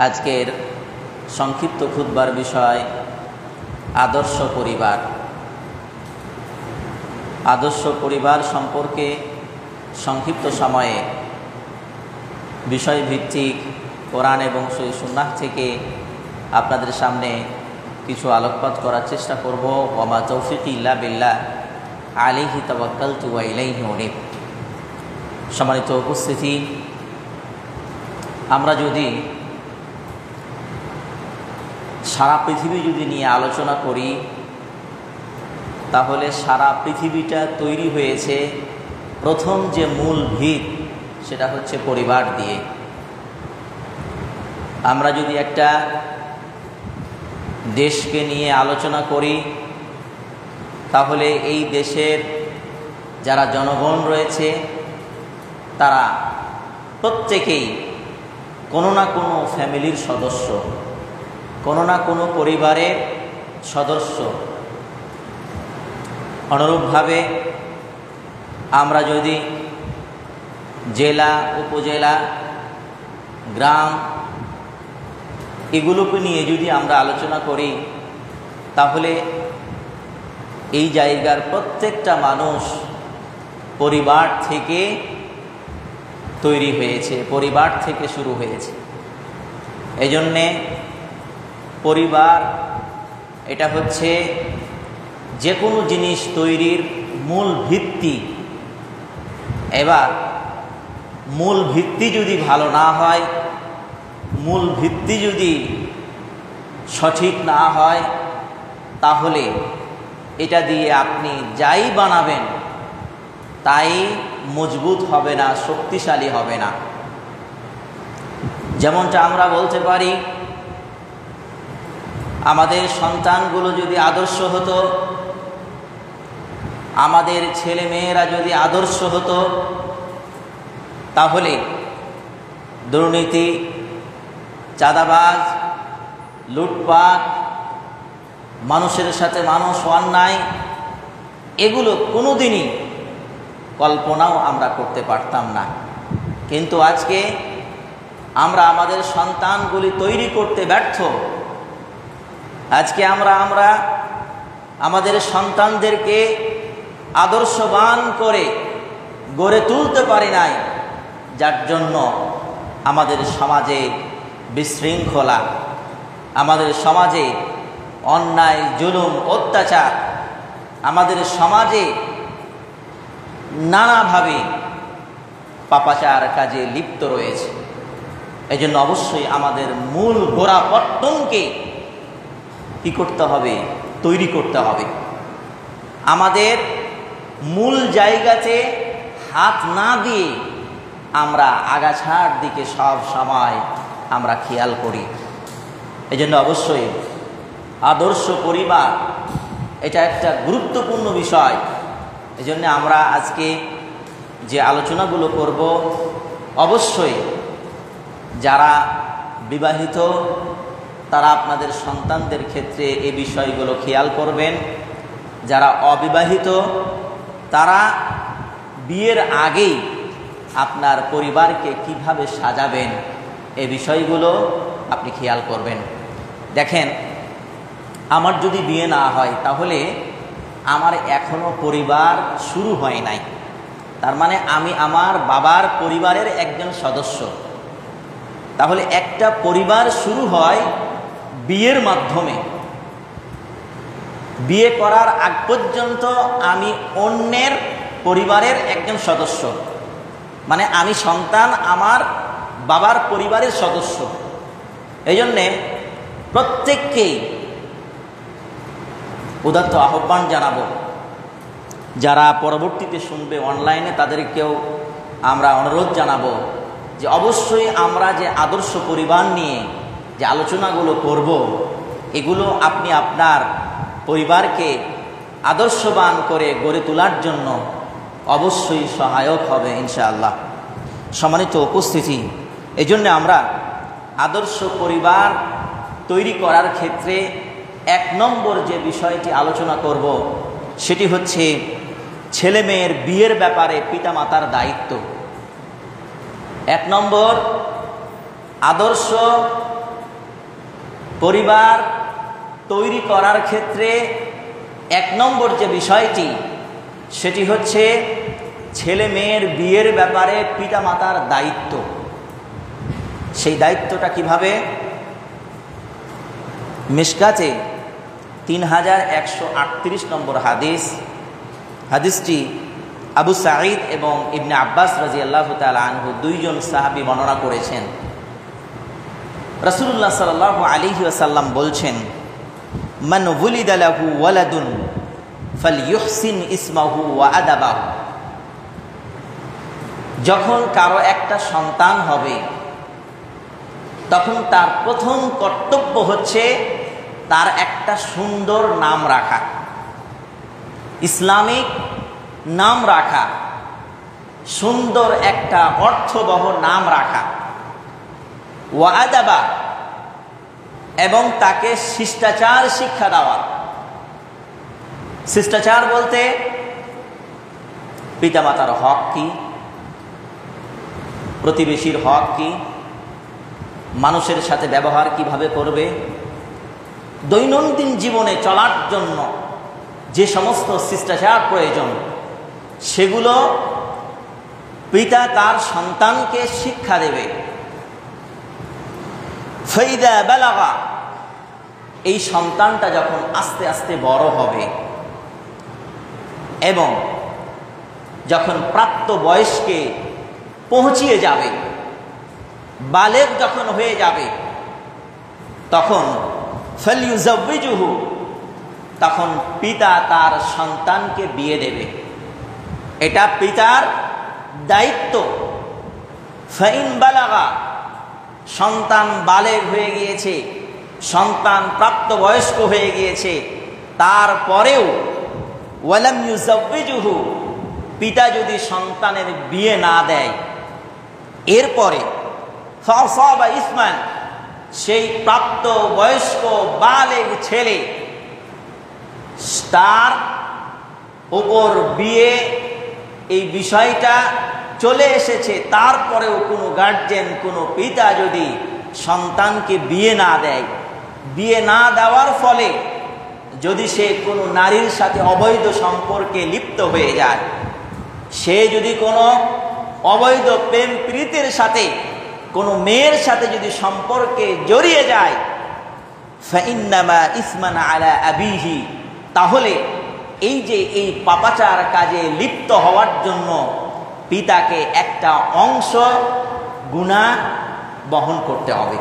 আজকের সংক্ষিপ্ত খুতবার বিষয় আদর্শ পরিবার। আদর্শ পরিবার সম্পর্কে সংক্ষিপ্ত সময়ে বিষয়ভিত্তিক কোরআন এবং সহিহ সুন্নাহ থেকে আপনাদের সামনে কিছু আলোকপাত করার চেষ্টা করব। ওয়া মা তৌফিকি ইল্লা বিল্লাহ আলাইহি তাওয়াক্কালতু ওয়া ইলাইহি উনীব। সম্মানিত উপস্থিতি, আমরা যদি সারা পৃথিবী নিয়ে আলোচনা করি, তাহলে সারা পৃথিবীটা তৈরি হয়েছে প্রথম যে মূল ভিত, সেটা হচ্ছে পরিবার দিয়ে। আমরা যদি একটা দেশকে নিয়ে আলোচনা করি, তাহলে এই দেশের যারা জনগণ রয়েছে তারা প্রত্যেকেই কোনো না কোনো ফ্যামিলির সদস্য, কোনো না কোনো পরিবারের সদস্য। অনুরূপভাবে আমরা যদি জেলা, উপজেলা, গ্রাম এগুলোকে নিয়ে যদি আমরা আলোচনা করি, তাহলে এই জায়গার প্রত্যেকটা মানুষ পরিবার থেকে তৈরি হয়েছে, পরিবার থেকে শুরু হয়েছে। এজন্যে পরিবার এটা হচ্ছে যে কোনো জিনিস তৈরির মূল ভিত্তি। এবার মূল ভিত্তি যদি ভালো না হয়, মূল ভিত্তি যদি সঠিক না হয়, তাহলে এটা দিয়ে আপনি যাই বানাবেন তাই মজবুত হবে না, শক্তিশালী হবে না। যেমনটা আমরা বলতে পারি, আমাদের সন্তানগুলো যদি আদর্শ হতো, আমাদের ছেলে মেয়েরা যদি আদর্শ হতো, তাহলে দুর্নীতি, চাঁদাবাজ, লুটপাট, মানুষের সাথে মানুষ অন্যায়, এগুলো কোনোদিনই কল্পনাও আমরা করতে পারতাম না। কিন্তু আজকে আমরা আমাদের সন্তানগুলি তৈরি করতে ব্যর্থ। আজকে আমরা আমাদের সন্তানদেরকে আদর্শবান করে গড়ে তুলতে পারি নাই, যার জন্য আমাদের সমাজে বিশৃঙ্খলা, আমাদের সমাজে অন্যায়, জুলুম, অত্যাচার, আমাদের সমাজে নানাভাবে পাপাচার কাজে লিপ্ত রয়েছে। এই জন্য অবশ্যই আমাদের মূল গোড়াপত্তনকে কি করতে হবে? তৈরি করতে হবে। আমাদের মূল জায়গাতে হাত না দিয়ে আমরা আগাছার দিকে সব সময় আমরা খেয়াল করি। এই জন্য অবশ্যই আদর্শ পরিবার এটা একটা গুরুত্বপূর্ণ বিষয়। এই জন্য আমরা আজকে যে আলোচনাগুলো করব, অবশ্যই যারা বিবাহিত তারা আপনাদের সন্তানদের ক্ষেত্রে এই বিষয়গুলো খেয়াল করবেন। যারা অবিবাহিত তারা বিয়ের আগেই আপনার পরিবারকে কিভাবে সাজাবেন, এই বিষয়গুলো আপনি খেয়াল করবেন। দেখেন, আমার যদি বিয়ে না হয়, তাহলে আমার এখনো পরিবার শুরু হয় নাই। তার মানে আমি আমার বাবার পরিবারের একজন সদস্য। তাহলে একটা পরিবার শুরু হয় বিয়ের মাধ্যমে। বিয়ে করার আগ পর্যন্ত আমি অন্যের পরিবারের একজন সদস্য, মানে আমি সন্তান আমার বাবার পরিবারের সদস্য। এই জন্যে প্রত্যেককেই উদাত্ত আহ্বান জানাবো, যারা পরবর্তীতে শুনবে অনলাইনে তাদেরকেও আমরা অনুরোধ জানাবো যে অবশ্যই আমরা যে আদর্শ পরিবার নিয়ে যে আলোচনাগুলো করব, এগুলো আপনি আপনার পরিবারকে আদর্শবান করে গড়ে তোলার জন্য অবশ্যই সহায়ক হবে ইনশাআল্লাহ। সম্মানিত উপস্থিতি, এই জন্য আমরা আদর্শ পরিবার তৈরি করার ক্ষেত্রে 1 নম্বর যে বিষয়টি আলোচনা করব, সেটি হচ্ছে ছেলে মেয়ের বিয়ের ব্যাপারে পিতামাতার দায়িত্ব। 1 নম্বর, আদর্শ পরিবার তৈরি করার ক্ষেত্রে এক নম্বর যে বিষয়টি, সেটি হচ্ছে ছেলে মেয়ের বিয়ের ব্যাপারে পিতামাতার দায়িত্ব। সেই দায়িত্বটা কিভাবে? মিশকাতে 3138 নম্বর হাদিসটি আবু সাঈদ এবং ইবনে আব্বাস রাদিয়াল্লাহু তাআলা আনহু দুইজন সাহাবী বর্ণনা করেছেন। রাসূলুল্লাহ সাল্লাল্লাহু আলাইহি ওয়াসাল্লাম বলছেন, মান ওয়ালিদা লাহু ওয়ালাদুন ফালইউহসিন ইসমাহু ওয়া আদাবাহু। যখন কারো একটা সন্তান হবে তখন তার প্রথম কর্তব্য হচ্ছে তার একটা সুন্দর নাম রাখা, ইসলামিক নাম রাখা, সুন্দর একটা অর্থবহ নাম রাখা। ওয়া আদাবা, এবং তাকে শিষ্টাচার শিক্ষা দেওয়া। শিষ্টাচার বলতে পিতামাতার হক কি, প্রতিবেশীর হক কি, মানুষের সাথে ব্যবহার কিভাবে করবে, দৈনন্দিন জীবনে চলার জন্য যে সমস্ত শিষ্টাচার প্রয়োজন সেগুলো পিতা তার সন্তানকে শিক্ষা দেবে। ফাইদা বালাগা, এই সন্তানটা যখন আস্তে আস্তে বড় হবে এবং যখন প্রাপ্ত বয়স্কে পৌঁছিয়ে যাবে, বালেগ যখন হয়ে যাবে, তখন ফালিউযাওয়িজুহু, তখন পিতা তার সন্তানকে বিয়ে দেবে। এটা পিতার দায়িত্ব। ফাইন বালাগা, সন্তান বালেগ হয়ে গিয়েছে, সন্তান প্রাপ্তবয়স্ক হয়ে গিয়েছে, তারপরেও ওয়ালাম ইউযাওয়িজুহু, পিতা যদি সন্তানের বিয়ে না দেয়, এরপরে ফাসাবা ইসমান, সেই প্রাপ্ত বয়স্ক বালেগ ছেলে, তার উপর বিয়ে এই বিষয়টা চলে এসেছে, তারপরেও কোনো গার্জেন, কোনো পিতা যদি সন্তানকে বিয়ে না দেয়, বিয়ে না দেওয়ার ফলে যদি সে কোনো নারীর সাথে অবৈধ সম্পর্কে লিপ্ত হয়ে যায়, সে যদি কোনো অবৈধ প্রেম প্রীতির সাথে কোনো মেয়ের সাথে যদি সম্পর্কে জড়িয়ে যায়, ফাইন্নামা ইসমান আলা আবিহি, তাহলে এই যে এই পাপাচার কাজে লিপ্ত হওয়ার জন্য পিতাকে একটা অংশ গুনাহ বহন করতে হবে।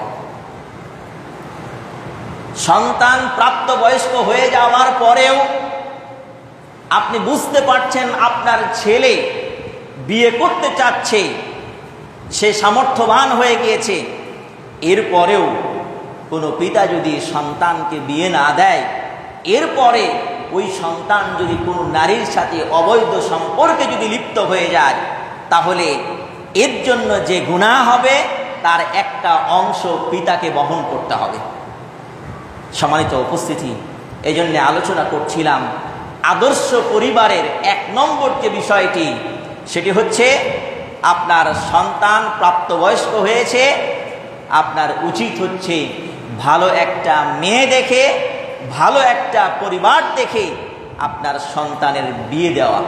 সন্তান প্রাপ্তবয়স্ক হয়ে যাওয়ার পরেও আপনি বুঝতে পারছেন আপনার ছেলে বিয়ে করতে চাচ্ছে, সে সামর্থ্যবান হয়ে গিয়েছে, এরপরেও কোনো পিতা যদি সন্তানকে বিয়ে না দেয়, এরপরে ওই সন্তান যদি কোনো নারীর সাথে অবৈধ সম্পর্কে যদি লিপ্ত হয়ে যায়, তাহলে এর জন্য যে গুনাহ হবে তার একটা অংশ পিতাকে বহন করতে হবে। সম্মানিত উপস্থিতি, এই জন্য আলোচনা করছিলাম আদর্শ পরিবারের এক নম্বর যে বিষয়টি, সেটি হচ্ছে আপনার সন্তান প্রাপ্তবয়স্ক হয়েছে, আপনার উচিত হচ্ছে ভালো একটা মেয়ে দেখে, ভালো একটা পরিবার দেখে আপনার সন্তানের বিয়ে দেওয়া।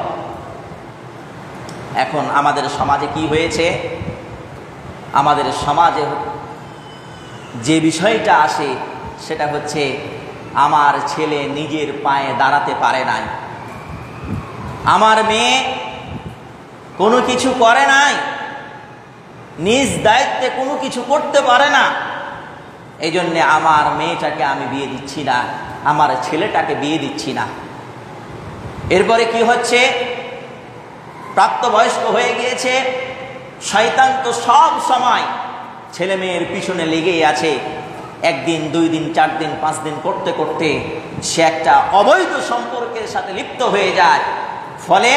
এখন আমাদের সমাজে কি হয়েছে, আমাদের সমাজে যে বিষয়টা আসে সেটা হচ্ছে আমার ছেলে নিজের পায়ে দাঁড়াতে পারে নাই, আমার মেয়ে কোনো কিছু করে নাই, নিজ দায়িত্বে কোনো কিছু করতে পারে না, এই জন্যে আমার মেয়েটাকে আমি বিয়ে দিচ্ছি না, আমার ছেলেটাকে বিয়ে দিচ্ছি না। এরপরে কি হচ্ছে, প্রাপ্তবয়স্ক হয়ে গিয়েছে, শয়তান তো সব সময় ছেলে মেয়ের পিছনে লেগেই আছে। একদিন, 2 দিন, 4 দিন, 5 দিন করতে করতে সে একটা অবৈধ সম্পর্কের সাথে লিপ্ত হয়ে যায়, ফলে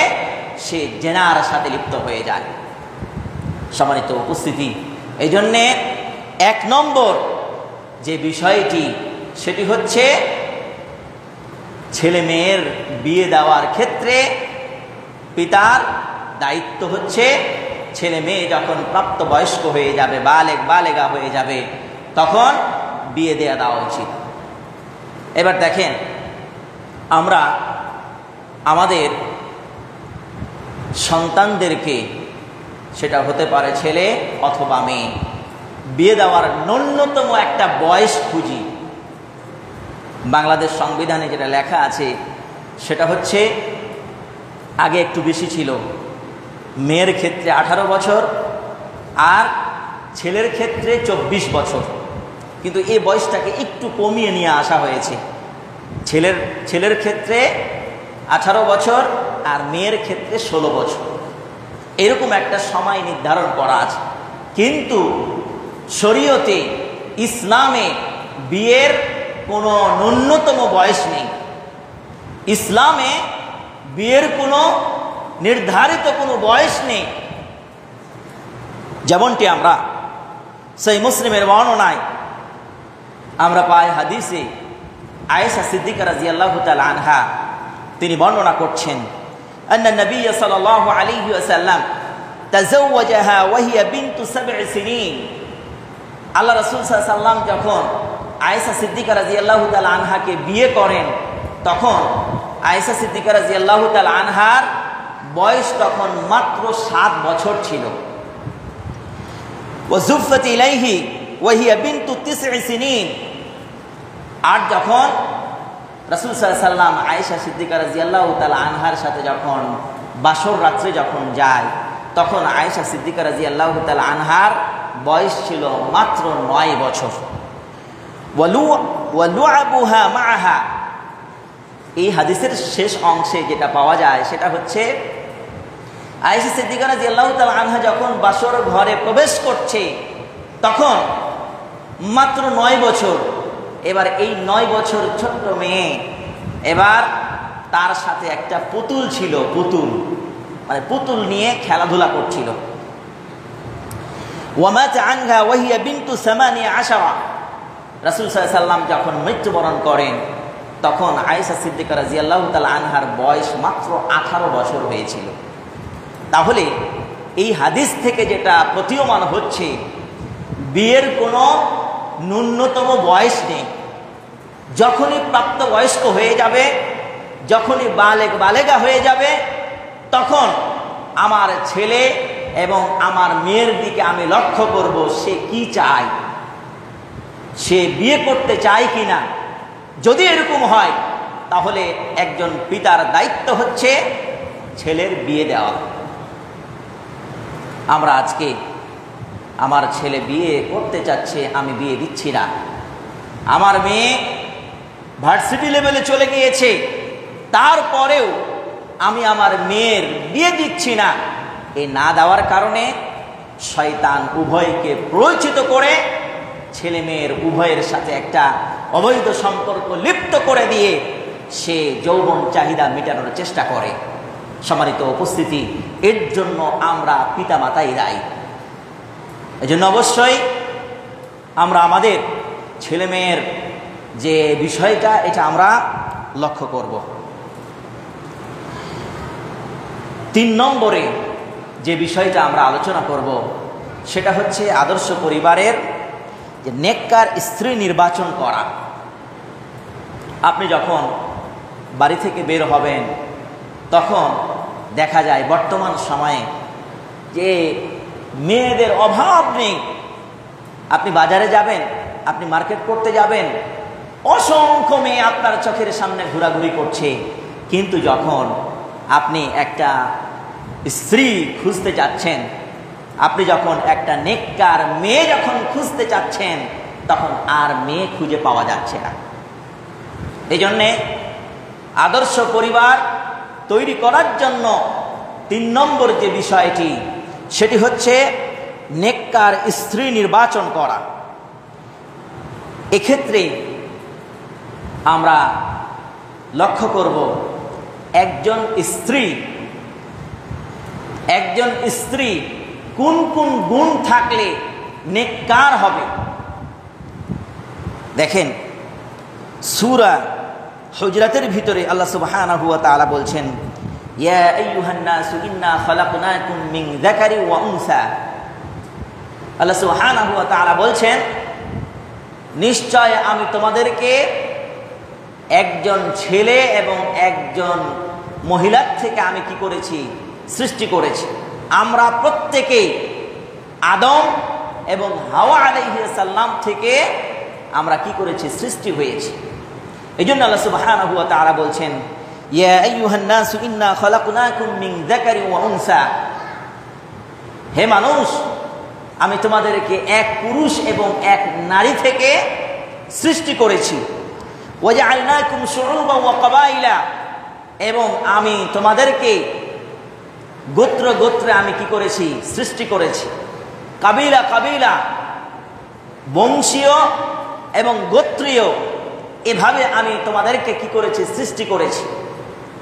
সে জেনার সাথে লিপ্ত হয়ে যায়। সম্মানিত উপস্থিতি, এই জন্যে 1 নম্বর যে বিষয়টি, সেটি হচ্ছে ছেলে মেয়ের বিয়ে দেওয়ার ক্ষেত্রে পিতার দায়িত্ব হচ্ছে ছেলে মেয়ে যখন প্রাপ্তবয়স্ক হয়ে যাবে, বালেগা হয়ে যাবে, তখন বিয়ে দেওয়া উচিত। এবার দেখেন, আমরা আমাদের সন্তানদেরকে, সেটা হতে পারে ছেলে অথবা মেয়ে, বিয়ে দেওয়ার ন্যূনতম একটা বয়স খুঁজি। বাংলাদেশ সংবিধানে যেটা লেখা আছে সেটা হচ্ছে, আগে একটু বেশি ছিল, মেয়ের ক্ষেত্রে 18 বছর আর ছেলের ক্ষেত্রে 24 বছর, কিন্তু এই বয়সটাকে একটু কমিয়ে নিয়ে আসা হয়েছে। ছেলের ক্ষেত্রে 18 বছর আর মেয়ের ক্ষেত্রে 16 বছর, এরকম একটা সময় নির্ধারণ করা আছে। কিন্তু শরীয়তে, ইসলামে বিয়ের কোনো ন্যূনতম বয়স নেই। ইসলামে বিয়ের কোনো নির্ধারিত কোনো বয়স নেই। যেমনটি আমরা সেই মুসলিমের বর্ণনায় আমরা পাই, হাদিসে আয়েশা সিদ্দিকা রাদিয়াল্লাহু তাআলা আনহা তিনি বর্ণনা করছেন, আন্না নবী সাল্লাল্লাহু আলাইহি ওয়াসাল্লাম তাযাওয়াজাহা ওয়া হিয়া বিনতু 7 সিনিন। আল্লাহ রাসূল সাল্লাল্লাহু আলাইহি ওয়াসাল্লাম যখন আয়েশা সিদ্দিকা রাদিয়াল্লাহু তাআলা আনহাকে বিয়ে করেন, তখন আয়েশা সিদ্দিকা রাদিয়াল্লাহু তাআলা আনহার বয়স তখন মাত্র 7 বছর ছিল। ওয়া যুফফাত ইলাইহি ওয়া হিয়া বিনতু 9 সিনিন। আর যখন রাসূল সাল্লাল্লাহু আলাইহি ওয়াসাল্লাম আয়েশা সিদ্দিকা রাদিয়াল্লাহু তাআলা আনহার সাথে যখন বাসর রাত্রে যখন যায়, তখন আয়েশা সিদ্দিকা রাদিয়াল্লাহু তাআলা আনহার বয়স ছিল মাত্র 9 বছর। ওয়া লুআবুহা মাআহা। এই হাদিসের শেষ অংশে যেটা পাওয়া যায় সেটা হচ্ছে, আয়েশা সিদ্দিকা রাদিয়াল্লাহু তাআলা আনহা যখন বাসর ঘরে প্রবেশ করছে তখন মাত্র 9 বছর। এবার এই 9 বছর ছোট্ট মেয়ে, এবার তার সাথে একটা পুতুল ছিল, মানে পুতুল নিয়ে খেলাধুলা করছিল। ওয়ামাত আনহা ওয়া হিয়া বিনতু 18। রাসূল সাল্লাল্লাহু আলাইহি ওয়াসাল্লাম যখন মৃত্যুবরণ করেন, তখন আয়েশা সিদ্দিকা রাদিয়াল্লাহু তাআলা আনহার বয়স মাত্র 18 বছর হয়েছিল। তাহলে এই হাদিস থেকে যেটা প্রতীয়মান হচ্ছে, বিয়ের কোনো ন্যূনতম বয়স নেই। যখনই প্রাপ্তবয়স্ক হয়ে যাবে, যখনই বালেগা হয়ে যাবে, তখন আমার ছেলে এবং আমার মেয়ের দিকে আমি লক্ষ্য করব, সে কি চায়, সে বিয়ে করতে চায় কিনা। যদি এরকম হয়, তাহলে একজন পিতার দায়িত্ব হচ্ছে ছেলের বিয়ে দেওয়া। আমরা আজকে, আমার ছেলে বিয়ে করতে চাচ্ছে, আমি বিয়ে দিচ্ছি না। আমার মেয়ে ভার্সিটি লেভেলে চলে গিয়েছে, তারপরেও আমি আমার মেয়ের বিয়ে দিচ্ছি না। এই না দেওয়ার কারণে শয়তান উভয়কে প্ররোচিত করে ছেলে মেয়ের উভয়ের সাথে একটা অবৈধ সম্পর্ক লিপ্ত করে দিয়ে সে যৌবন চাহিদা মেটানোর চেষ্টা করে। সম্মানিত উপস্থিতি, এর জন্য আমরা পিতামাতাই দায়ী। এজন্য অবশ্যই আমরা আমাদের ছেলে মেয়ের যে বিষয়টা, এটা আমরা লক্ষ্য করব। 3 নম্বরে যে বিষয়টা আমরা আলোচনা করব সেটা হচ্ছে আদর্শ পরিবারের যে নেককার স্ত্রী নির্বাচন করা। আপনি যখন বাড়ি থেকে বের হবেন, তখন দেখা যায় বর্তমান সময়ে যে মেয়েদের অভাব নেই। আপনি বাজারে যাবেন, আপনি মার্কেট করতে যাবেন, অসংখ্য মেয়ে আপনার চোখের সামনে ঘোরাঘুরি করছে। কিন্তু যখন আপনি একটা স্ত্রী খুঁজতে যাচ্ছেন, আপনি যখন একটা নেককার মেয়ে যখন খুঁজতে চাচ্ছেন, তখন আর মেয়ে খুঁজে পাওয়া যাচ্ছে না। এই জন্যে আদর্শ পরিবার তৈরি করার জন্য 3 নম্বর যে বিষয়টি, সেটি হচ্ছে নেককার স্ত্রী নির্বাচন করা। এক্ষেত্রে আমরা লক্ষ্য করব, একজন স্ত্রী কোন কোন গুণ থাকলে নেককার হবে। দেখেন, সূরা হুজরাতের ভিতরে আল্লাহ সুবহানাহু ওয়া তাআলা বলছেন, ইয়া আইয়ুহান নাসু ইন্না খালাকনাকুম মিন যাকারি ওয়া উনসা। আল্লাহ সুবহানাহু ওয়া তাআলা বলছেন, নিশ্চয় আমি তোমাদেরকে একজন ছেলে এবং একজন মহিলার থেকে আমি কি করেছি, সৃষ্টি করেছি। আমরা প্রত্যেকেই আদম এবং হাওয়া আলাইহিস সালাম থেকে আমরা কি করেছি, সৃষ্টি হয়েছি। এই জন্য আল্লাহ সুবহানাহু ওয়া তাআলা বলছেন, ইয়া আইয়ুহান নাসু ইন্না খালাকনাকুম মিন যাকারিন ওয়া উনসা, হে মানুষ, আমি তোমাদেরকে এক পুরুষ এবং এক নারী থেকে সৃষ্টি করেছি। ওয়া জাআলনাকুম শুউবান ওয়া ক্বাবাইলা, এবং আমি তোমাদেরকে গোত্র গোত্রে আমি কি করেছি, সৃষ্টি করেছি। কাবিলা কাবিলা, বংশীয় এবং গোত্রীয়, এভাবে আমি তোমাদেরকে কি করেছি, সৃষ্টি করেছি।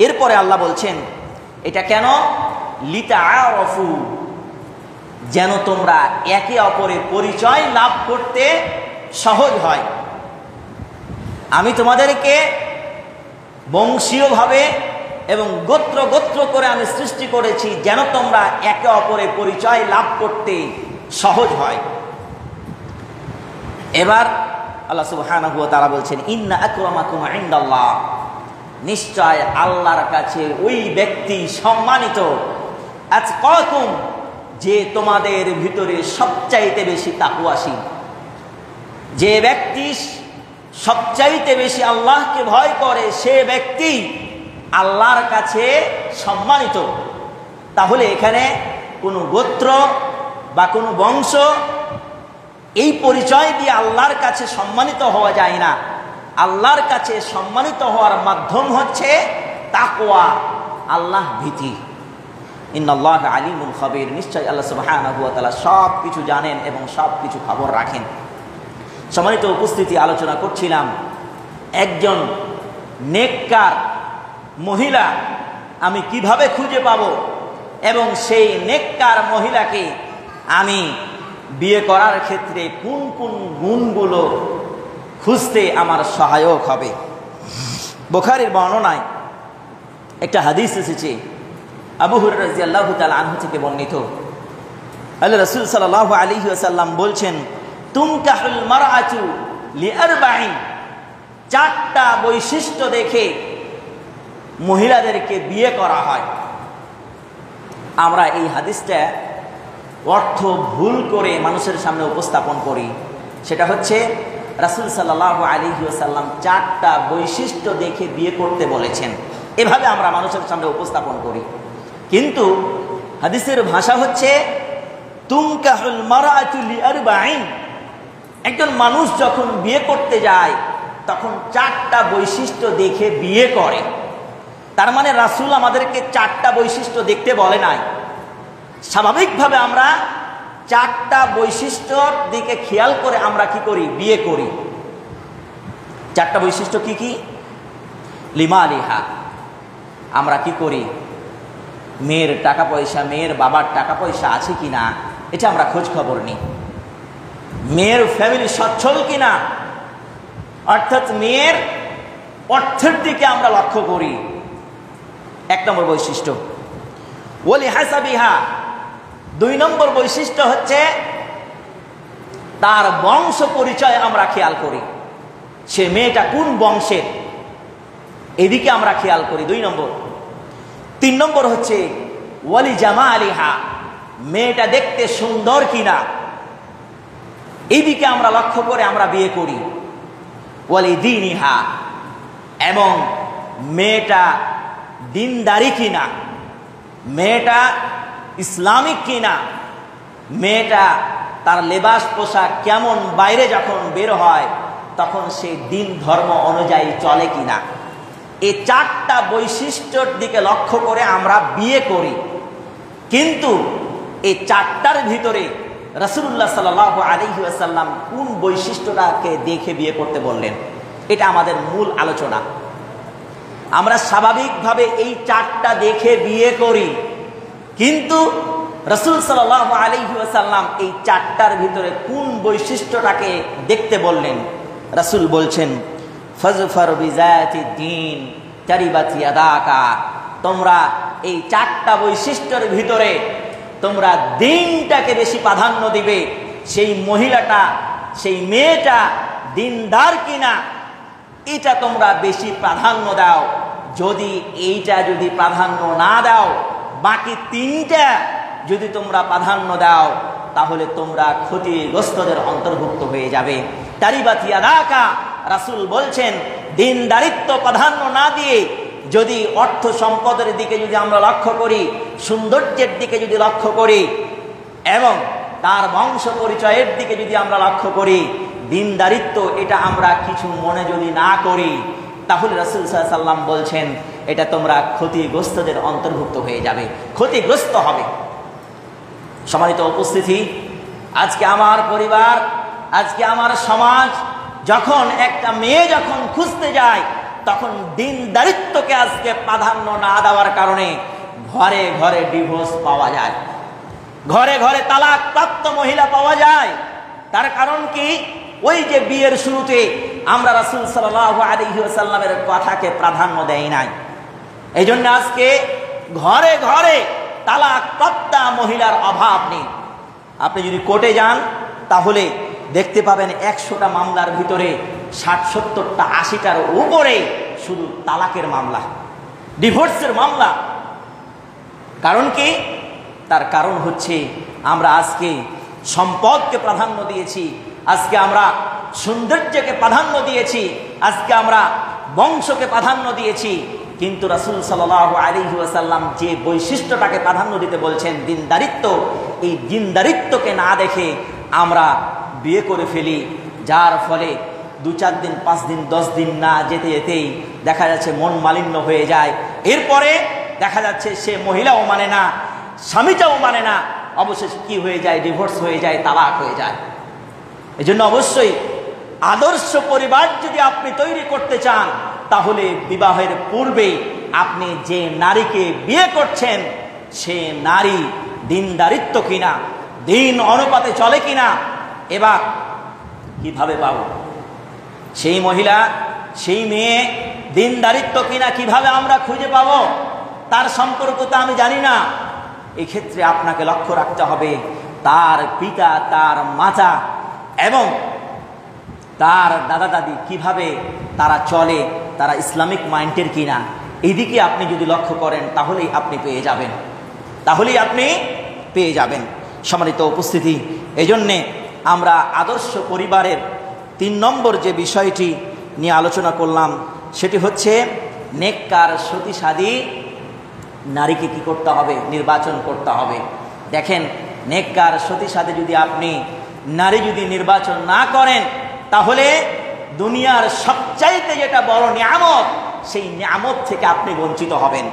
এরপরে আল্লাহ বলছেন, এটা কেন? লিতাআরাফু, যেন তোমরা একে অপরের পরিচয় লাভ করতে সহজ হয়। আমি তোমাদেরকে বংশীয়ভাবে এবং গোত্র গোত্র করে আমি সৃষ্টি করেছি, যেন তোমরা একে অপরের পরিচয় লাভ করতে সহজ হয়। এবার আল্লাহ সুবহানাহু ওয়া তাআলা বলছেন, ইন্না আকরামাকুম ইনদাল্লাহ, নিশ্চয় আল্লাহর কাছে ওই ব্যক্তি সম্মানিত, আতকাকুম, যে তোমাদের ভিতরে সবচাইতে বেশি তাকওয়াশীল। যে ব্যক্তি সবচাইতে বেশি আল্লাহকে ভয় করে, সে ব্যক্তি আল্লাহর কাছে সম্মানিত। তাহলে এখানে কোনো গোত্র বা কোনো বংশ, এই পরিচয় দিয়ে আল্লাহর কাছে সম্মানিত হওয়া যায় না। আল্লাহর কাছে সম্মানিত হওয়ার মাধ্যম হচ্ছে তাকওয়া, আল্লাহ ভীতি। ইন্নাল্লাহ আলিমুল খাবীর, নিশ্চয় আল্লাহ সুবহানাহু ওয়া তাআলা সব কিছু জানেন এবং সব কিছু খবর রাখেন। সম্মানিত উপস্থিতি, আলোচনা করছিলাম একজন নেককার মহিলা আমি কিভাবে খুঁজে পাব, এবং সেই নেককার মহিলাকে আমি বিয়ে করার ক্ষেত্রে কোন কোন গুণগুলো খুঁজতে আমার সহায়ক হবে। বুখারীর বর্ণনায় একটা হাদিস এসেছে, আবু হুরায়রা রাদিয়াল্লাহু তাআলা আনহু থেকে বর্ণিত। আল্লাহ রাসূল সাল্লাল্লাহু আলাইহি ওয়াসাল্লাম বলছেন, তুনকাহুল মারআতু লিআরবাঈন, চারটা বৈশিষ্ট্য দেখে মহিলাদেরকে বিয়ে করা হয়। আমরা এই হাদিসটা অর্থ ভুল করে মানুষের সামনে উপস্থাপন করি। সেটা হচ্ছে রাসূল সাল্লাল্লাহু আলাইহি ওয়াসাল্লাম চারটা বৈশিষ্ট্য দেখে বিয়ে করতে বলেছেন, এভাবে আমরা মানুষের সামনে উপস্থাপন করি। কিন্তু হাদিসের ভাষা হচ্ছে তুনকাহুল মারআতু লিআরবাঈন, একজন মানুষ যখন বিয়ে করতে যায় তখন চারটা বৈশিষ্ট্য দেখে বিয়ে করে। তার মানে রাসূল আমাদেরকে চারটা বৈশিষ্ট্য দেখতে বলে নাই। স্বাভাবিকভাবে আমরা চারটা বৈশিষ্ট্যর দিকে খেয়াল করে আমরা কি করি, বিয়ে করি। চারটা বৈশিষ্ট্য কি কি? লিমালিহা, আমরা কি করি, মেয়ের টাকা পয়সা, মেয়ের বাবার টাকা পয়সা আছে কিনা এটা আমরা খোঁজ খবর নিই। মেয়ের ফ্যামিলি সচ্ছল কিনা, অর্থাৎ মেয়ের অর্থের দিকে আমরা লক্ষ্য করি, এক নম্বর বৈশিষ্ট্য। ওয়ালি হাসাবিহা, দুই নম্বর বৈশিষ্ট্য হচ্ছে তার বংশ পরিচয় আমরা খেয়াল করি, সে মেয়েটা কোন বংশের, এদিকে আমরা খেয়াল করি, দুই নম্বর। তিন নম্বর হচ্ছে ওয়ালি জামালিহা, মেয়েটা দেখতে সুন্দর কিনা, এইদিকে আমরা লক্ষ্য করে আমরা বিয়ে করি। ওয়ালি দীনিহা, এবং মেয়েটা দিনদারি কিনা, মেয়েটা ইসলামিক কিনা, মেয়েটা তার লেবাস পোশাক কেমন, বাইরে যখন বের হয় তখন সে দিন ধর্ম অনুযায়ী চলে কিনা। এই চারটা বৈশিষ্ট্যর দিকে লক্ষ্য করে আমরা বিয়ে করি। কিন্তু এই চারটার ভিতরে রাসূলুল্লাহ সাল্লাল্লাহু আলাইহি ওয়াসাল্লাম কোন বৈশিষ্ট্যটাকে দেখে বিয়ে করতে বললেন, এটা আমাদের মূল আলোচনা। আমরা স্বাভাবিকভাবে এই চারটা দেখে বিয়ে করি, কিন্তু রাসূল সাল্লাল্লাহু আলাইহি ওয়াসাল্লাম এই চারটার ভিতরে কোন বৈশিষ্ট্যটাকে দেখতে বললেন? রাসূল বলছেন, ফাজফার বিজাতি দ্বীন তারিবাত ইয়াদাকা, তোমরা এই চারটা বৈশিষ্ট্যের ভিতরে তোমরা দ্বীনটাকে বেশি প্রাধান্য দিবে। সেই মহিলাটা, সেই মেয়েটা দিনদার কিনা এটা তোমরা বেশি প্রাধান্য দাও। যদি এইটা যদি প্রাধান্য না দাও, বাকি তিনটা যদি তোমরা প্রাধান্য দাও, তাহলে তোমরা ক্ষতিগ্রস্তদের অন্তর্ভুক্ত হয়ে যাবে। তারিবাত ইয়াদাকা, রাসূল বলছেন দিনদারিত্ব প্রাধান্য না দিয়ে যদি অর্থ সম্পদের দিকে যদি আমরা লক্ষ্য করি, সৌন্দর্যের দিকে যদি লক্ষ্য করি এবং তার বংশ পরিচয়ের দিকে যদি আমরা লক্ষ্য করি, দিনদারিত্ব এটা আমরা কিছু মনে যদি না করি, তাহলে রাসূল সাল্লাল্লাহু আলাইহি ওয়াসাল্লাম বলছেন এটা তোমরা ক্ষতিগ্রস্তদের অন্তর্ভুক্ত হয়ে যাবে, ক্ষতিগ্রস্ত হবে। সম্মানিত উপস্থিতি, আজকে আমার পরিবার, আজকে আমার সমাজ যখন একটা মেয়ে যখন খুঁজতে যায়, তখন দিনদারিত্বকে আজকে প্রাধান্য না দেওয়ার কারণে ঘরে ঘরে ডিভোর্স পাওয়া যায়, ঘরে ঘরে তালাক প্রাপ্ত মহিলা পাওয়া যায়। তার কারণ কি? ওই যে বিয়ের শুরুতে আমরা রাসূল সাল্লাল্লাহু আলাইহি ওয়াসাল্লামের কথাকে প্রাধান্য দেই নাই। এই জন্য আজকে ঘরে ঘরে তালাক প্রাপ্তা মহিলার অভাব নেই। আপনি যদি কোর্টে যান তাহলে দেখতে পাবেন 100টা মামলার ভিতরে 60-70টা 80টার উপরে শুধু তালাকের মামলা, ডিভোর্সের মামলা। কারণ কি? তার কারণ হচ্ছে আমরা আজকে সম্পদকে প্রাধান্য দিয়েছি, আজকে আমরা সৌন্দর্যকে প্রাধান্য দিয়েছি, আজকে আমরা বংশকে প্রাধান্য দিয়েছি। কিন্তু রাসূল সাল্লাল্লাহু আলাইহি ওয়াসাল্লাম যে বৈশিষ্ট্যটাকে প্রাধান্য দিতে বলছেন, দিনদারিত্ব, এই দিনদারিত্বকে না দেখে আমরা বিয়ে করে ফেলি, যার ফলে 2-4 দিন 5 দিন 10 দিন না যেতে যেতেই দেখা যাচ্ছে মন মালিন্য হয়ে যায়। এরপরে দেখা যাচ্ছে সে মহিলাও মানে না, স্বামীটাও মানে না, অবশেষে কি হয়ে যায়? ডিভোর্স হয়ে যায়, তালাক হয়ে যায়। এই জন্য অবশ্যই আদর্শ পরিবার যদি আপনি তৈরি করতে চান, তাহলে বিবাহের পূর্বে আপনি যে নারীকে বিয়ে করছেন সে নারী দিনদারিত্ব কিনা, দিন অনুপাতে চলে কিনা, এবার কিভাবে পাবো সেই মহিলা, সেই মেয়ে দিনদারিত্ব কিনা কিভাবে আমরা খুঁজে পাবো? তার সম্পর্ক তো আমি জানি না। এক্ষেত্রে আপনাকে লক্ষ্য রাখতে হবে তার পিতা, তার মাতা এবং তার দাদা দাদি কিভাবে তারা চলে, তারা ইসলামিক মাইন্ডের কিনা। এইদিকে আপনি যদি লক্ষ্য করেন তাহলেই আপনি পেয়ে যাবেন, তাহলেই আপনি পেয়ে যাবেন। সম্মানিত উপস্থিতি, এই জন্যে আমরা আদর্শ পরিবারের 3 নম্বর যে বিষয়টি নিয়ে আলোচনা করলাম সেটি হচ্ছে নেককার সতীসাধী নারীকে কি করতে হবে? নির্বাচন করতে হবে। দেখেন, নেককার সতীসাধী যদি আপনি নারী যদি নির্বাচন না করেন, তাহলে দুনিয়ার সবচাইতে যেটা বড় নিয়ামত, সেই নিয়ামত থেকে আপনি বঞ্চিত হবেন।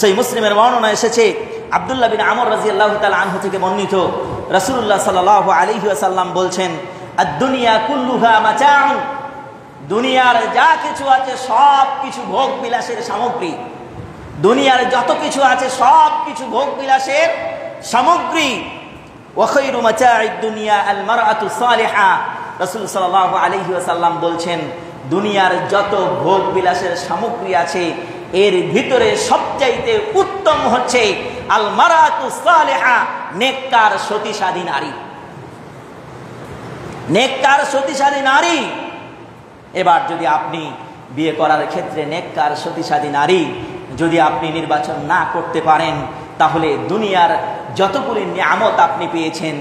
সেই মুসলিমের বর্ণনা এসেছে, আব্দুল্লাহ বিন আমর রাদিয়াল্লাহু তাআলা আনহু থেকে বর্ণিত, রাসূলুল্লাহ সাল্লাল্লাহু আলাইহি ওয়াসাল্লাম বলছেন, আদ-দুনিয়া কুল্লুহা মাতাউন, দুনিয়ার যা কিছু আছে সব কিছু ভোগ বিলাসের সামগ্রী। দুনিয়ার যত কিছু আছে সব কিছু ভোগ বিলাসের সামগ্রী। ওয়া খায়রু মাতাঈদ দুনিয়া আল মারআতু সালিহা, রাসূল সাল্লাল্লাহু আলাইহি ওয়াসাল্লাম বলছেন, দুনিয়ার যত ভোগ বিলাসের সামগ্রী আছে এর ভিতরে সবচাইতে উত্তম হচ্ছে আল মারআতু সালিহা, নেককার সতীসাধী নারী, নেককার সতীসাধী নারী। এবার যদি আপনি বিয়ে করার ক্ষেত্রে নেককার সতীসাধী নারী যদি আপনি নির্বাচন না করতে পারেন, তাহলে দুনিয়ার যতগুলি নিয়ামত আপনি পেয়েছেন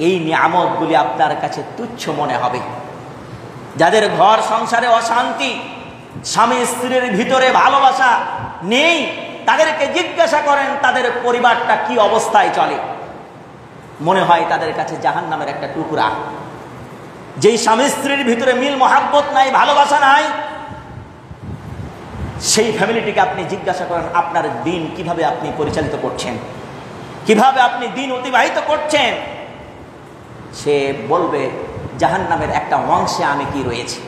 এই নিয়ামতগুলি আপনার কাছে তুচ্ছ মনে হবে। যাদের ঘর সংসারে অশান্তি, স্বামী স্ত্রীর ভিতরে ভালোবাসা নেই, তাদেরকে জিজ্ঞাসা করেন তাদের পরিবারটা কি অবস্থায় চলে, মনে হয় তাদের কাছে জাহান্নামের একটা টুকরা। যেই স্বামী স্ত্রীর ভিতরে মিল মহাব্বত নাই, ভালোবাসা নাই, সেই ফ্যামিলিটিকে আপনি জিজ্ঞাসা করেন আপনার দিন কিভাবে আপনি পরিচালিত করছেন, কিভাবে আপনি দিন অতিবাহিত করছেন, সে বলবে জাহান্নামের একটা অংশে আমি কি রয়েছে।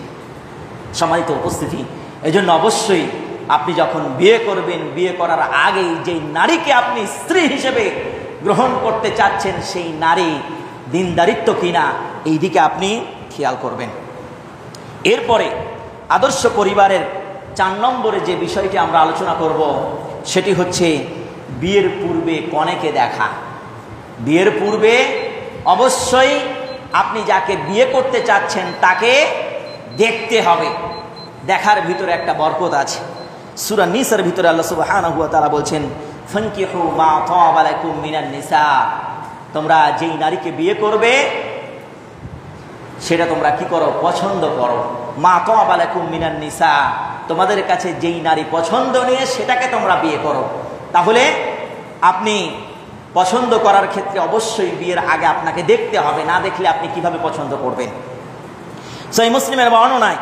সম্মানিত উপস্থিতি, এই জন্য অবশ্যই আপনি যখন বিয়ে করবেন, বিয়ে করার আগেই যেই নারীকে আপনি স্ত্রী হিসেবে গ্রহণ করতে চাচ্ছেন সেই নারী দিনদারিত্ব কিনা এই দিকে আপনি খেয়াল করবেন। এরপরে আদর্শ পরিবারের 4 নম্বরে যে বিষয়টি আমরা আলোচনা করব সেটি হচ্ছে বিয়ের পূর্বে কনেকে দেখা। বিয়ের পূর্বে অবশ্যই আপনি যাকে বিয়ে করতে চাচ্ছেন তাকে দেখতে হবে। দেখার ভিতরে একটা বরকত আছে। সূরা নিসার ভিতরে আল্লাহ সুবহানাহু ওয়া তাআলা বলছেন, ফানকিহু মা তাবা লাকুম মিনান নিসা, তোমরা যেই নারীকে বিয়ে করবে সেটা তোমরা কি করো? পছন্দ করো। মা তাবা লাকুম মিনান নিসা, তোমাদের কাছে যেই নারী পছন্দনীয় সেটাকে তোমরা বিয়ে করো। তাহলে আপনি পছন্দ করার ক্ষেত্রে অবশ্যই বিয়ের আগে আপনাকে দেখতে হবে, না দেখলে আপনি কিভাবে পছন্দ করবেন? সহিহ মুসলিমের বর্ণনায়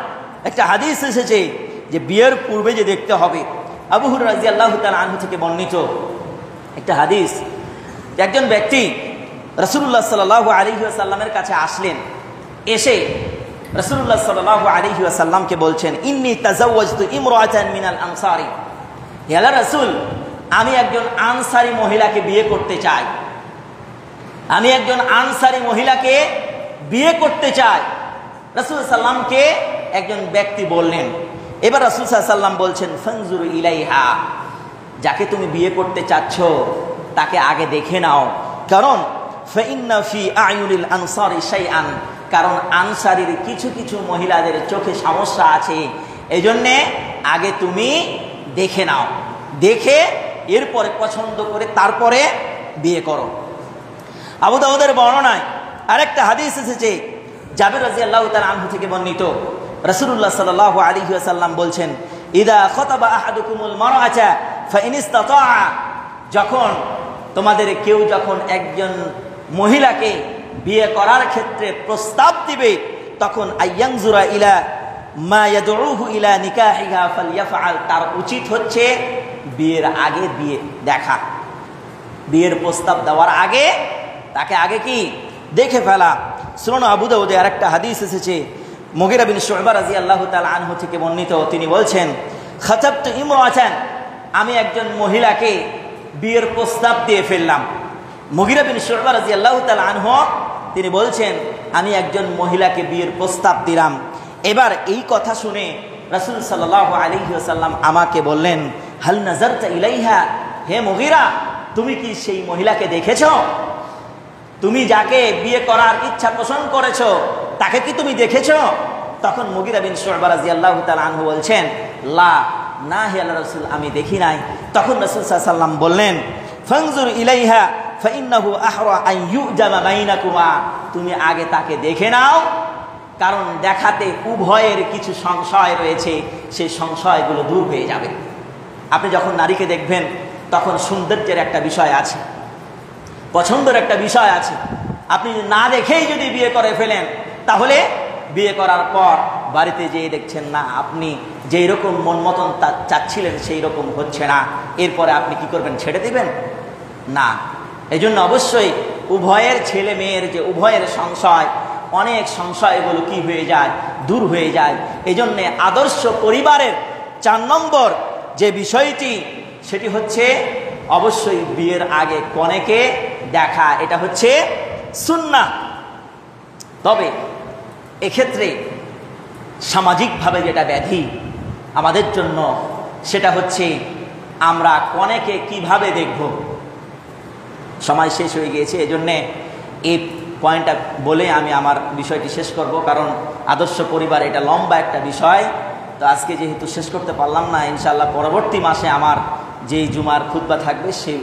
একটা হাদিস এসেছে যে বিয়ের পূর্বে যে দেখতে হবে। আবু হুরায়রা রাদিয়াল্লাহু তাআলা আনহু থেকে বর্ণিত একটা হাদিস, একজন ব্যক্তি রাসূলুল্লাহ সাল্লাল্লাহু আলাইহি ওয়াসাল্লামের কাছে আসলেন। এসে রাসূলুল্লাহ সাল্লাল্লাহু আলাইহি ওয়াসাল্লামকে বলছেন, ইন্নী তাজাওয়াজতু ইমরাআতান মিনাল আনসারি, হে আল্লাহর রাসূল, আমি একজন আনসারী মহিলাকে বিয়ে করতে চাই। আমি একজন আনসারী মহিলাকে বিয়ে করতে চাই। রাসূল সাল্লামকে একজন ব্যক্তি বললেন। এবার রাসূল সাল্লাম বলছেন, ফানজুরু ইলাইহা, যাকে তুমি বিয়ে করতে চাচ্ছ তাকে আগে দেখে নাও। কারণ ফাইন্না ফি আয়ুনিল আনসারি শাইআন, কারণ আনসারীর কিছু কিছু মহিলাদের চোখে সমস্যা আছে, এই জন্যে আগে তুমি দেখে নাও, দেখে এরপরে পছন্দ করে তারপরে বিয়ে করো। আবু দাউদের বর্ণনায় আরেকটা হাদিস এসেছে, জাবির রাদিয়াল্লাহু তাআলা আনহু থেকে বর্ণিত, রাসূলুল্লাহ সাল্লাল্লাহু আলাইহি ওয়াসাল্লাম বলছেন, ইদা খাতাবা আহাদুকুমুল মারআতা ফাইন ইসতাতাআ, যখন তোমাদের কেউ যখন একজন মহিলাকে বিয়ে করার ক্ষেত্রে প্রস্তাব দিবে, তখন আইয়ানজুরা ইলা মা ইয়াদউহু ইলা নিকাহিহা ফালইয়াফআল, তার উচিত হচ্ছে বিয়ের আগে বিয়ে দেখা, বিয়ের প্রস্তাব দেওয়ার আগে তাকে আগে কি দেখে ফেলা। সুনান আবু দাউদে আরেকটা হাদিস এসেছে, মুগীরা বিন শুয়বা রাদিয়াল্লাহু তাআলা আনহু থেকে বর্ণিত, তিনি বলছেন, খাতাবতু ইমরাআতান, আমি একজন মহিলাকে বিয়ের প্রস্তাব দিয়ে ফেললাম। মুগীরা বিন শুয়বা রাদিয়াল্লাহু তাআলা আনহু তিনি বলছেন, আমি একজন মহিলাকে বিয়ের প্রস্তাব দিলাম। এবার এই কথা শুনে রাসূল সাল্লাল্লাহু আলাইহি ওয়াসাল্লাম আমাকে বললেন, হাল নাযারতা ইলাইহা, হে মুগীরা, তুমি কি সেই মহিলাকে দেখেছো? তুমি যাকে বিয়ে করার ইচ্ছা পোষণ করেছো তাকে কি তুমি দেখেছো? তখন মুগীরা বিন শুয়বা রাদিয়াল্লাহু তাআলা আনহু বলছেন, লা, না হে আল্লাহর রাসূল, আমি দেখি নাই। তখন রাসূল সাল্লাল্লাহু আলাইহি ওয়াসাল্লাম বললেন, ফানজুর ইলাইহা ফাইন্নাহু আহরা আন ইউজামা বাইনাকুমা, তুমি আগে তাকে দেখে নাও, কারণ দেখাতে উভয়ের কিছু সংশয় রয়েছে, সেই সংশয়গুলো দূর হয়ে যাবে। আপনি যখন নারীকে দেখবেন তখন সৌন্দর্যের একটা বিষয় আছে, পছন্দের একটা বিষয় আছে। আপনি না দেখেই যদি বিয়ে করে ফেলেন, তাহলে বিয়ে করার পর বাড়িতে যেয়ে দেখছেন না আপনি যেই রকম মন মতন চাচ্ছিলেন সেই রকম হচ্ছে না, এরপরে আপনি কি করবেন? ছেড়ে দিবেন? না। এই জন্য অবশ্যই উভয়ের, ছেলে মেয়ের যে উভয়ের সংশয়, অনেক সংশয়গুলো কি হয়ে যায়? দূর হয়ে যায়। এই জন্যে আদর্শ পরিবারের 4 নম্বর যে বিষয়টি, সেটি হচ্ছে অবশ্যই বিয়ের আগে কনেকে দেখা, এটা হচ্ছে সুন্নাহ। তবে এক্ষেত্রে সামাজিকভাবে যেটা ব্যাধি আমাদের জন্য, সেটা হচ্ছে আমরা কনেকে কিভাবে দেখব। সময় শেষ হয়ে গিয়েছে, এজন্যে এই পয়েন্টটা বলে আমি আমার বিষয়টি শেষ করব, কারণ আদর্শ পরিবার এটা লম্বা একটা বিষয়। তো আজকে যেহেতু শেষ করতে পারলাম না, ইনশাআল্লাহ পরবর্তী মাসে আমার যেই জুমার খুতবা থাকবে সেই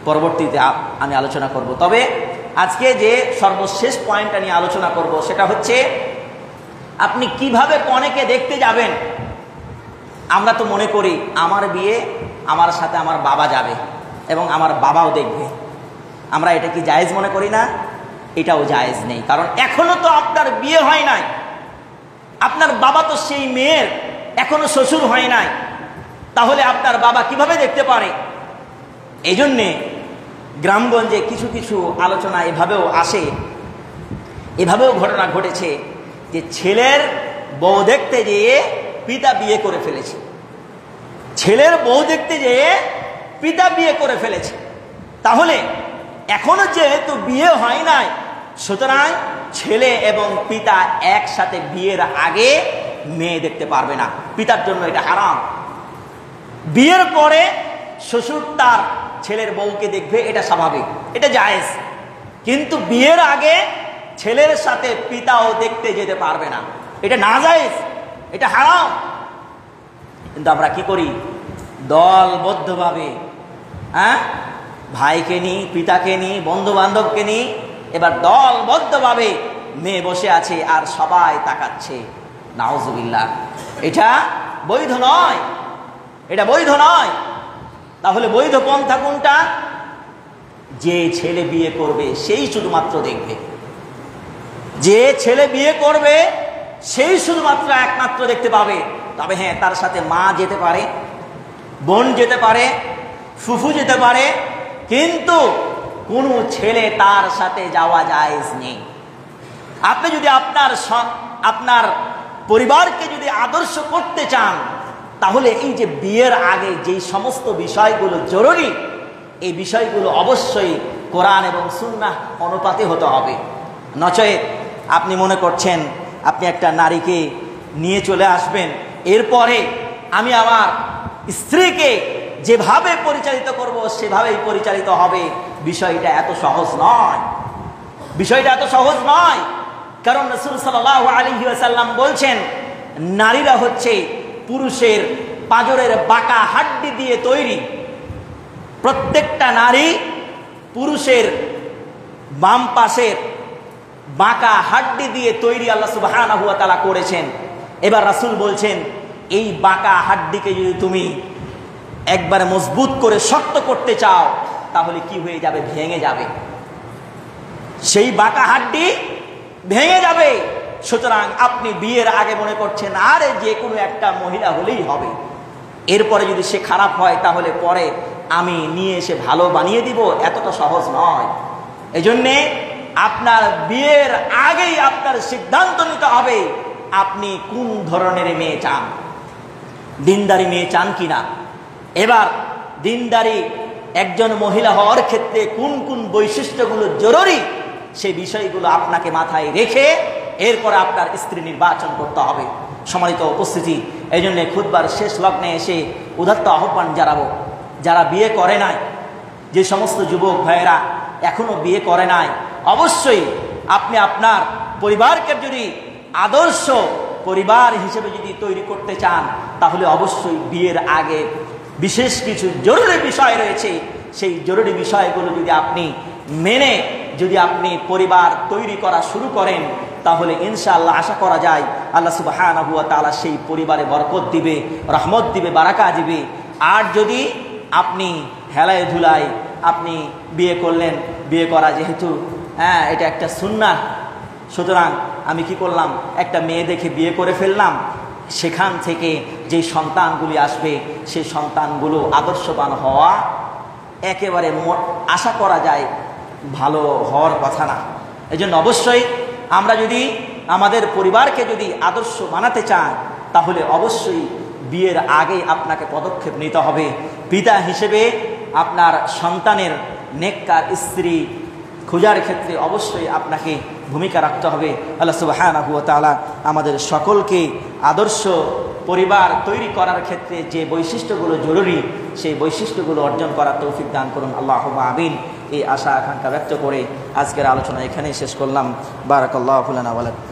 পরবর্তীতে আমি আলোচনা করব। তবে আজকে যে সর্বশেষ পয়েন্টটা নিয়ে আলোচনা করব সেটা হচ্ছে আপনি কিভাবে কনেকে দেখতে যাবেন। আমরা তো মনে করি আমার বিয়ে, আমার সাথে আমার বাবা যাবে এবং আমার বাবাও দেখবে। আমরা এটা কি জায়েজ মনে করি না? এটাও জায়েজ নেই, কারণ এখনো তো আপনার বিয়ে হয় নাই, আপনার বাবা তো সেই মেয়ের এখনো শ্বশুর হয় নাই, তাহলে আপনার বাবা কিভাবে দেখতে পারে? এই জন্যে গ্রামগঞ্জে কিছু কিছু আলোচনা এভাবেও আসে, এভাবেও ঘটনা ঘটেছে যে ছেলের বউ দেখতে যেয়ে পিতা বিয়ে করে ফেলেছে, ছেলের বউ দেখতে যেয়ে পিতা বিয়ে করে ফেলেছে। তাহলে এখনো যেহেতু বিয়ে হয় নাই, সুতরাং ছেলে এবং পিতা একসাথে বিয়ের আগে মেয়ে দেখতে পারবে না, পিতার জন্য এটা হারাম। বিয়ের পরে শ্বশুর তার ছেলের বউকে দেখবে, এটা স্বাভাবিক, এটা জায়েজ। কিন্তু বিয়ের আগে ছেলের সাথে পিতাও দেখতে যেতে পারবে না, এটা নাজায়েজ। এটা হারাম। কিন্তু আমরা কি করি, দলবদ্ধভাবে ভাইকে নিই, পিতাকে নিই, বন্ধু বান্ধবকে নিই, এবার দলবদ্ধভাবে মেয়ে বসে আছে আর সবাই তাকাচ্ছে। নাউজুবিল্লাহ, এটা বৈধ নয়, এটা বৈধ নয়। তাহলে বৈধ পন্থা কোনটা? যে ছেলে বিয়ে করবে সেই শুধুমাত্র দেখবে, যে ছেলে বিয়ে করবে সেই শুধুমাত্র একমাত্র দেখতে পাবে। তবে হ্যাঁ, তার সাথে মা যেতে পারে, বোন যেতে পারে, ফুফু যেতে পারে, কিন্তু কোনো ছেলে তার সাথে যাওয়া জায়েজ নেই। আপনি যদি আপনার পরিবারকে যদি আদর্শ করতে চান, তাহলে এই যে বিয়ের আগে যেই সমস্ত বিষয়গুলো জরুরি, এই বিষয়গুলো অবশ্যই কোরআন এবং সুন্নাহ অনুপাতে হতে হবে। নচেত আপনি মনে করছেন আপনি একটা নারীকে নিয়ে চলে আসবেন, এরপরে আমি আমার স্ত্রীকে যেভাবে পরিচালিত করব সেভাবেই পরিচালিত হবে। বিষয়টা এত সহজ নয়, বিষয়টা এত সহজ নয়। কারণ রাসূল সাল্লাল্লাহু আলাইহি ওয়াসাল্লাম বলছেন, নারীরা হচ্ছে পুরুষের পাঁজরের বাঁকা হাড্ডি দিয়ে তৈরি। প্রত্যেকটা নারী পুরুষের বাম পাশের বাঁকা হাড্ডি দিয়ে তৈরি আল্লাহ সুবহানাহু ওয়া তাআলা করেছেন। এবার রাসূল বলছেন, এই বাঁকা হাড্ডিকে যদি তুমি একবারে মজবুত করে শক্ত করতে চাও, তাহলে কি হয়ে যাবে? ভেঙে যাবে, সেই বাঁকা হাড্ডি ভেঙে যাবে। সুতরাং আপনি বিয়ের আগে মনে করছেন আরে যে কোনো একটা মহিলা হলেই হবে, এরপরে যদি সে খারাপ হয় তাহলে পরে আমি নিয়ে এসে ভালো বানিয়ে দিব, এতটা সহজ নয়। এজন্যে আপনার বিয়ের আগেই আপনার সিদ্ধান্ত নিতে হবে আপনি কোন ধরনের মেয়ে চান, দিনদারি মেয়ে চান কিনা। এবার দিনদারি একজন মহিলা হওয়ার ক্ষেত্রে কোন কোন বৈশিষ্ট্যগুলো জরুরি, সেই বিষয়গুলো আপনাকে মাথায় রেখে এরপরে আপনার স্ত্রী নির্বাচন করতে হবে। সম্মানিত উপস্থিতি, এই জন্যে খুতবার শেষ লগ্নে এসে উদাত্ত আহ্বান জানাবো, যারা বিয়ে করে নাই, যে সমস্ত যুবক ভাইয়েরা এখনো বিয়ে করে নাই, অবশ্যই আপনি আপনার পরিবারকে যদি আদর্শ পরিবার হিসেবে যদি তৈরি করতে চান, তাহলে অবশ্যই বিয়ের আগে বিশেষ কিছু জরুরি বিষয় রয়েছে। সেই জরুরি বিষয়গুলো যদি আপনি মেনে যদি আপনি পরিবার তৈরি করা শুরু করেন, তাহলে ইনশাআল্লাহ আশা করা যায় আল্লাহ সুবহানাহু ওয়া তাআলা সেই পরিবারে বরকত দিবে, রহমত দিবে, বারাকা দিবে। আর যদি আপনি হেলায় ধুলায় আপনি বিয়ে করলেন, বিয়ে করা যেহেতু এটা একটা সুন্নাহ, সুতরাং আমি কি করলাম, একটা মেয়ে দেখে বিয়ে করে ফেললাম, সেখান থেকে যে সন্তানগুলি আসবে সেই সন্তানগুলো আদর্শবান হওয়া একেবারে আশা করা যায় ভালো হওয়ার কথা না। এজন্য অবশ্যই আমরা যদি আমাদের পরিবারকে যদি আদর্শ বানাতে চান, তাহলে অবশ্যই বিয়ের আগে আপনাকে পদক্ষেপ নিতে হবে। পিতা হিসেবে আপনার সন্তানের নেককার স্ত্রী খোঁজার ক্ষেত্রে অবশ্যই আপনাকে ভূমিকা রাখতে হবে। আল্লাহ সুবহানাহু ওয়া তাআলা আমাদের সকলকে আদর্শ পরিবার তৈরি করার ক্ষেত্রে যে বৈশিষ্ট্যগুলো জরুরি, সেই বৈশিষ্ট্যগুলো অর্জন করার তৌফিক দান করুন। আল্লাহুম্মা আমিন। এই আশা আকাঙ্ক্ষা ব্যক্ত করে আজকের আলোচনা এখানেই শেষ করলাম। বারাকাল্লাহু লানা ওয়া লাকুম।